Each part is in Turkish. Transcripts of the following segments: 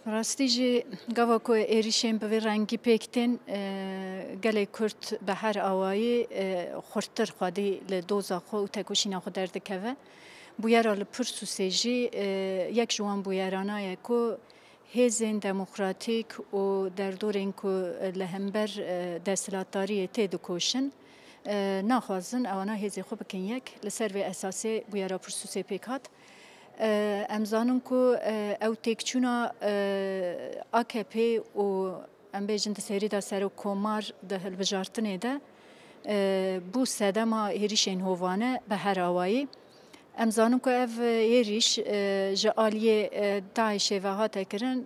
راستی جی گاوا کو ایریشیم به رنگی پکتن گله کرد به هر آوایی خورتر خودی لدوزا خو تکوشینا خود درد که بویرا لپرسوسی جی یک جوان بویرانا یکو هزین دموکراتیک و در دورین کو لهمبر دستلاتاری تدکوشن نخوازن آنها هزی خوب کن یک لسر و اساسی بویرا پرسوسی پیکات امزانم کو او تکچونا AKP و ام بیشتر سری دا سر و کمار ده البجارتنه ده بو سدما هریشین هوانه به هر آوایی امزانم که اف هریش جالیه داعش و هات کرن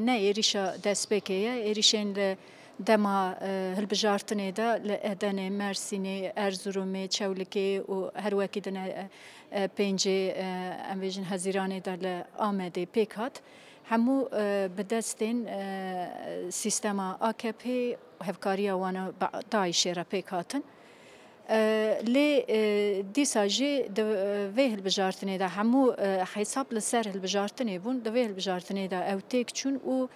نه هریشا دستبکیه هریشین دما هالبجارتنه ده لادن مرسینه ارزرومه چولکی و هر وقتی دن پنجه امویجن هزیرانه دل آمده پیکات همو بدستین سیستم AKP هفکاری وانا داعش را پیکاتن لی دیساجی دوه البجارتنه ده همو حساب لسر البجارتنه بون دوه البجارتنه ده او تک چون او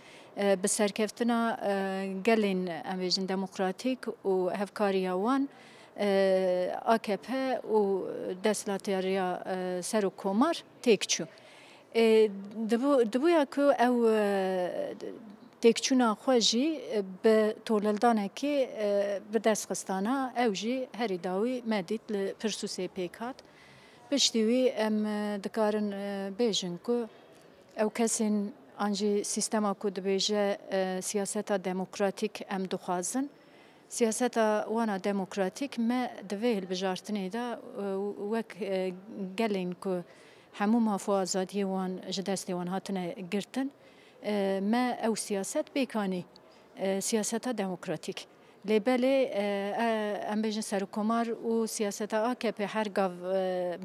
بسرکفتنا گلین امویجن دموکراتیک و هفکاری وان AKP و دستلاتیاریا سر و کمار تکچو دبویا که او تکچونا خوشی به تولدانه که به دست خستانه اوجی هری داوی مدید لپرسوسی پیکات بشتیوی ام دکارن بیجن که او کسین آنجی سیستما که دبیجه سیاست دموکراتیک ام دخوازن سیاست وانا دموکراتیک ما دویل بجارتنی دا وک گلین که همو مافوازادی وان جدستی وان هاتنه گرتن ما او سیاست بیکانی سیاست دموکراتیک لیبله ام بیشتر سرکمار و سیاست AKP هر گاو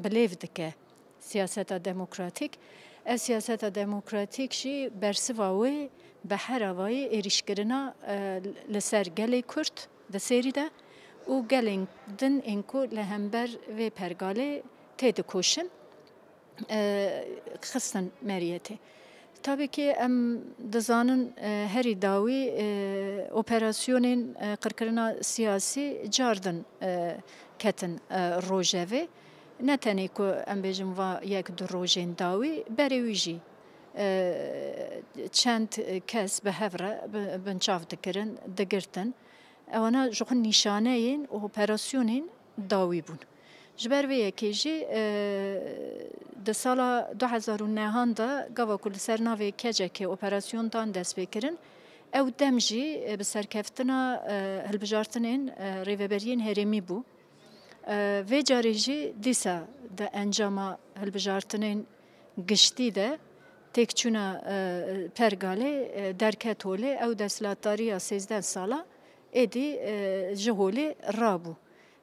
بلیف دکه سیاست دموکراتیک سیاست دموکراتیک شی برسواوی به هر آوایی ایریشگرنا لسر گلی کرد دسری ده و گلین دن اینکو لهمبر و پرگاله تید کوشن خستن مریته tabii ki em dizanın herî dawî operasyonên qirkirina siyasî cardin ketin rojevê ne tenê ku em bêjin va yek du rojên dawî berê wî jî çend kes bi hev re binçav dikirin digirtin ewana ji xwe nîşaneyên operasyonên dawî bûn. Ji ber vê yekê jî di sala 2009 da gava ku li ser navê kecekê operasyondan dest pê kirin ew dem jî bi serkeftina hilbijartinên rêveberiyên herêmî bû. Vê carê jî dîsa di encama hilbijartinên giştî de têkçûna pergalê derket holê ew desthilatdariya 13 sala êdî ji holê rabû.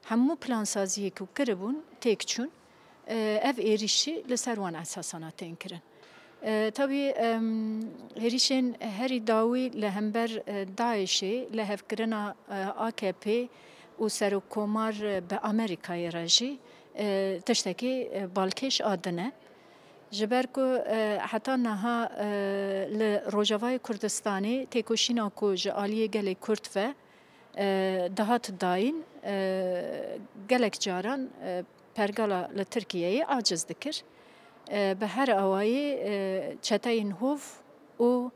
Hemû plansaziyê ku kiribûn têkçûn ev êrişî li ser wan esasana tên kirin. Tabii êrişên herî dawî li hember Daişê li hevkirina AKP û serokkomar bi Amerîkayê re jî tiştekî balkêş adine. Ji ber ku heta niha li Rojavayê Kurdistanê têkoşîna ku ji aliyê gelê Kurd ve dihat dayîn gelek caran pergala li Tirkiyeyê aciz dikir. Bi her awayî çeteyên hov û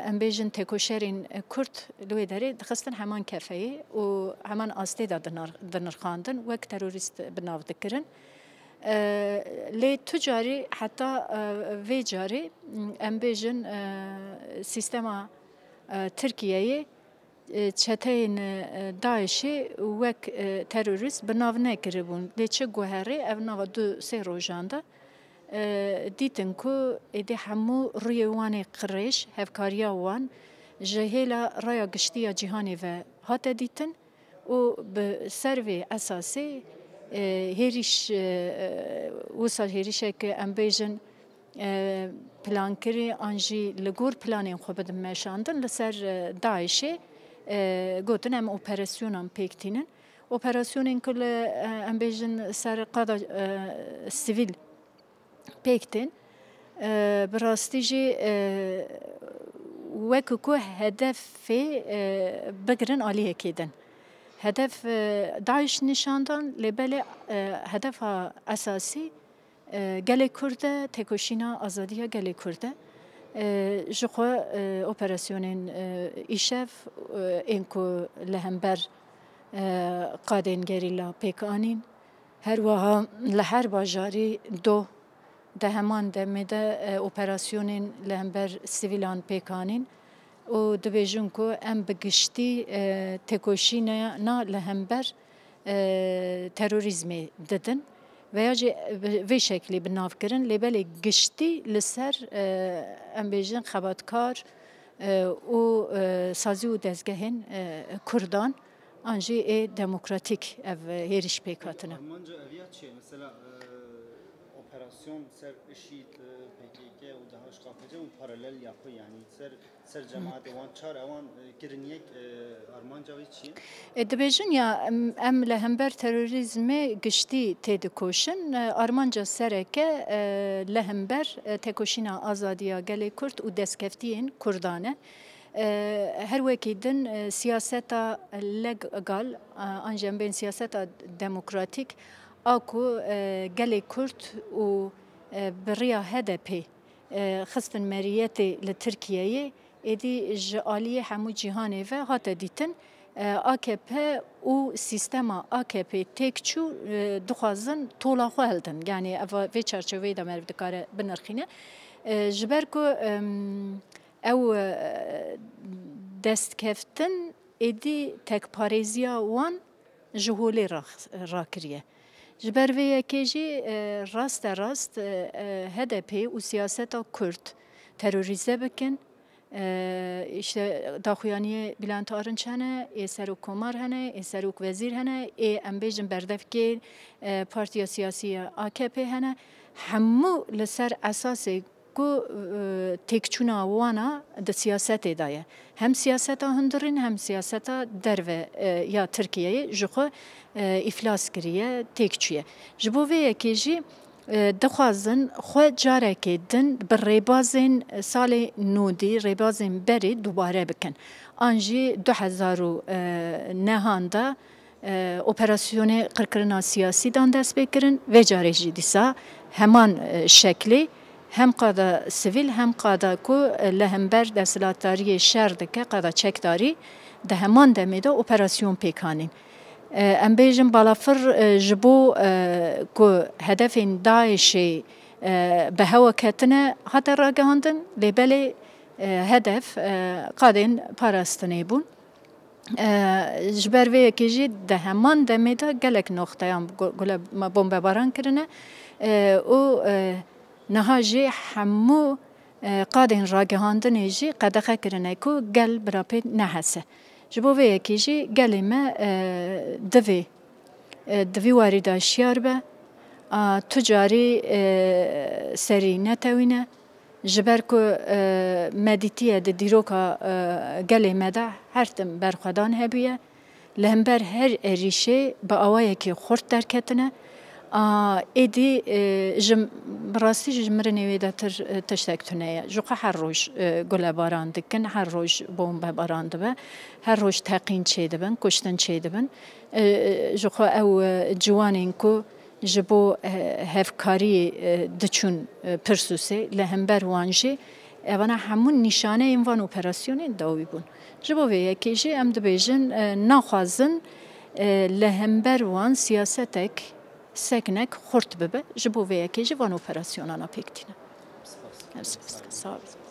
em bêjin têkoşerên Kurd li wê derê dixistin heman kefeyê û heman astê da dinirxandin wek terorîst binav dikirin. Lê tu carî heta vê carê em bêjin sîstema Tirkiyeyê çeteyên Daişê wek terorîst binav nekiribûn. Lê çi guherî ev nava du sê rojan de dîtin ku êdî hemû rûyê wanê qirêj hevkariya wan ji hêla raya giştî ya cîhanê ve hate dîtin û bi ser vê esasê hêrîş wisa hêrîşeke em bêjin plankirî an jî li gor planên xwe bidin meşandin li ser Daişê gotin em operasyonan pêktînin. Operasyonên ku li em bêjin ser qada sivîl pêktin براستی جی وکو کو هدف بگرن آلیه کدن هدف داعش نشاندن لبله هدف اساسی گل کرده تکوشینا آزادیا گل کرده جخوا اپراسیونین ایشف اینکو لهمبر قادن گریلا پیکانین هر وها لهر باجاری دو ده همان دمده اپراسیونین لهمبر سیویلان پیکانین و دبیجون کو ام بگشتی تکوشینا نا لهمبر تروریزمی ددن veya ve şekli bir navkirin lebele geçti liser embejin xabatkar o sazi u dezgehin Kurdan anji demokratik ev heriş pekatına. Almanca eviyat şey mesela operasyon ser işit PKK و دهاش قافجه و paralel yapı yani ser cemaat evan çar evan giriniyek Almanca ve çi dibêjin ya em li hember terörizmê giştî tê dikoşin Armanca sereke li hember têkoşîna azadiya gelê Kurd û destkeftiyên Kurdan e her wekî din siyaseta legal an jembên siyaseta demokratik a ku gelê Kurd û biriya HDP xistin meriyetê li Tirkiyeyê êdî ji aliyê hemû cîhanê ve hate dîtin AKP û sistema AKP têkçû dixwazin tola xwe hildin yani vê çerçeveyê de me dikare binirxîne ji ber ku ew destkeftin êdî tekparêziya wan ji holê rakiriye. Ji ber vê yekê jî rast HDP û siyaseta Kurd terorîze bikin işte daxuyaniyê Bülent Arınç hene serok komar hene serok vezîr hene em bêjin berdevkê partiya siyasî AKP hene hemû li ser esasê ku têkçûna wana di siyasetê de ye hem siyaseta hundirîn hem siyaseta derve ya Tirkiyeyê ji xwe îflas kiriye têkçû ye ji bo vê yekê jî dixwazin xwe carekê din bi rêbazên salê nûdî rêbazên berê dubare bikin an jî 2009 da operasyonê qirkirina siyasî dan dest pê kirin vê carê jî dîsa heman şeklê hem qada sivîl hem qada ku li hember desthilatdariyê şer dike qada çekdarî di heman demê de operasyon pêkanîn em bêjin balafir ji bo ku hedefên Daişê bi hewa ketine hate ragihandin lêbelê hedef qadên parastinê bûn ji ber vê yekê jî di heman demê de gelek noxteyan gule bombebaran kirine û niha jî hemû qadên ragihandinê jî qedexe kirine ku gel birapê nehese ji bo vê yekê jî gelê me divê warî de şiyar be tu carî serî netewîne ji ber ku me dîtiye di dîroka gelê me de her tim berxwedan hebûye li hember her êrişê bi awayekî xurt derketine êdî bi rastî ji mirinê wê de tiştek tune ye ji xwe her roj gulebaran dikin her roj bombebaran dibe her roj teqîn çê dibin kuştin çê dibin ji xwe ew ciwanên ku ji bo hevkariyê diçûn pirsûsê li hember wan jî evana hemû nîşaneyên van operasyonên dawî bûn ji bo vê yekê jî em dibêjin naxwazin li hember wan siyasetek seknek xurt bibe ji bo vê yekê jî van operasyonana pêk tîne. Sağ olun.